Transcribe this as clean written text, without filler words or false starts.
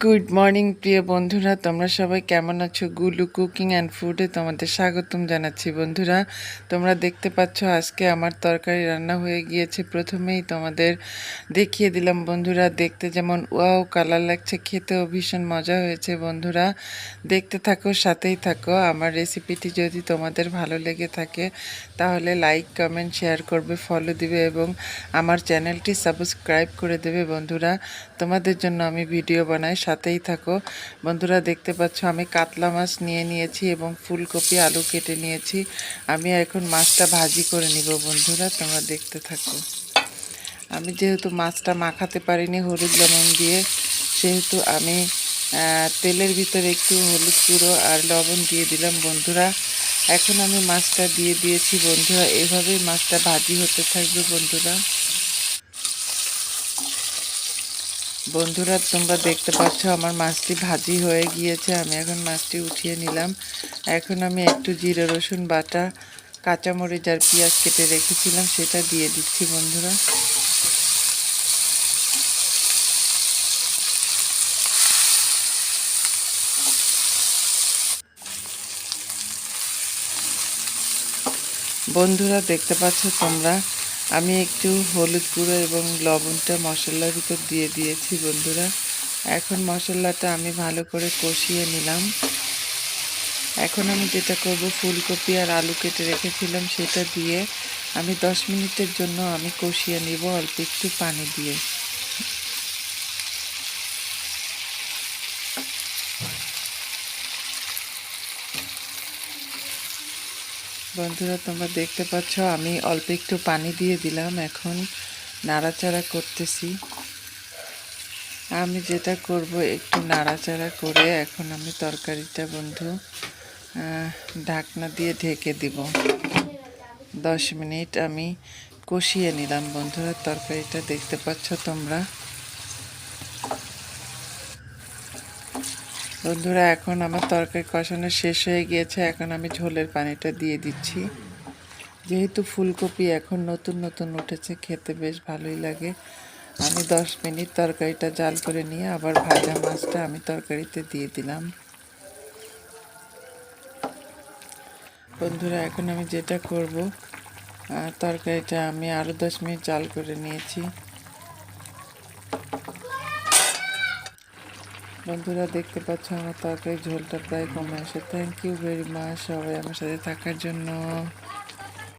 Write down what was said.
Good morning প্রিয় বন্ধুরা, তোমরা সবাই কেমন আছো? গুলু কুকিং অ্যান্ড ফুডে তোমাদের স্বাগতম জানাচ্ছি। বন্ধুরা, তোমরা দেখতে পাচ্ছ আজকে আমার তরকারি রান্না হয়ে গিয়েছে। প্রথমেই তোমাদের দেখিয়ে দিলাম বন্ধুরা, দেখতে যেমন ওয়াও কালার লাগছে, খেতেও ভীষণ মজা হয়েছে। বন্ধুরা, দেখতে থাকো, সাথেই থাকো। আমার রেসিপিটি যদি তোমাদের ভালো লেগে থাকে তাহলে লাইক কমেন্ট শেয়ার করবে, ফলো দিবে এবং আমার চ্যানেলটি সাবস্ক্রাইব করে দেবে। বন্ধুরা, তোমাদের জন্য আমি ভিডিও বানাই, সাথেই থাকো। বন্ধুরা, দেখতে পাচ্ছ আমি কাতলা মাছ নিয়ে নিয়েছি এবং ফুলকপি আলু কেটে নিয়েছি। আমি এখন মাছটা ভাজি করে নিব। বন্ধুরা, তোমরা দেখতে থাকো। আমি যেহেতু মাছটা মাখাতে পারিনি হলুদ লবণ দিয়ে, সেহেতু আমি তেলের ভিতরে একটু হলুদ গুঁড়ো আর লবণ দিয়ে দিলাম। বন্ধুরা, এখন আমি মাছটা দিয়ে দিয়েছি। বন্ধুরা, এভাবেই মাছটা ভাজি হতে থাকবে। বন্ধুরা, তোমরা দেখতে পাচ্ছ আমার মাছটি ভাজি হয়ে গিয়েছে। আমি এখন মাছটি উঠিয়ে নিলাম। এখন আমি একটু জিরে রসুন বাটা, কাঁচামরিচ আর পেঁয়াজ কেটে রেখেছিলাম, সেটা দিয়ে দিচ্ছি। বন্ধুরা, দেখতে পাচ্ছ তোমরা, আমি একটু হলুদ গুঁড়ো এবং লবণটা মশলার ভিতর দিয়ে দিয়েছি। বন্ধুরা, এখন মশলাটা আমি ভালো করে কষিয়ে নিলাম। এখন আমি যেটা করব, ফুলকপি আর আলু কেটে রেখেছিলাম সেটা দিয়ে আমি 10 মিনিটের জন্য আমি কষিয়ে নিব অল্প একটু পানি দিয়ে। বন্ধুরা, তোমরা দেখতে পাচ্ছ আমি অল্প একটু পানি দিয়ে দিলাম। এখন নাড়াচাড়া করতেছি। আমি যেটা করব, একটু নাড়াচাড়া করে এখন আমি তরকারিটা ঢাকনা দিয়ে ঢেকে দিব। 10 মিনিট আমি কষিয়ে নিলাম। বন্ধুরা, তরকারিটা দেখতে পাচ্ছ তোমরা। বন্ধুরা, এখন আমার তরকারি কষানো শেষ হয়ে গিয়েছে। এখন আমি ঝোলের পানিটা দিয়ে দিচ্ছি। যেহেতু ফুলকপি এখন নতুন নতুন উঠেছে, খেতে বেশ ভালোই লাগে। আমি 10 মিনিট তরকারিটা জাল করে নিয়ে আবার ভাজা মাছটা আমি তরকারিতে দিয়ে দিলাম। বন্ধুরা, এখন আমি যেটা করব, তরকারিটা আমি আরও 10 মিনিট জাল করে নিয়েছি। বন্ধুরা, দেখতে পাচ্ছ আমার তরকারি ঝোলটা প্রায় কমে আসে। থ্যাংক ইউ ভেরি মাচ সবাই আমার সাথে থাকার জন্য।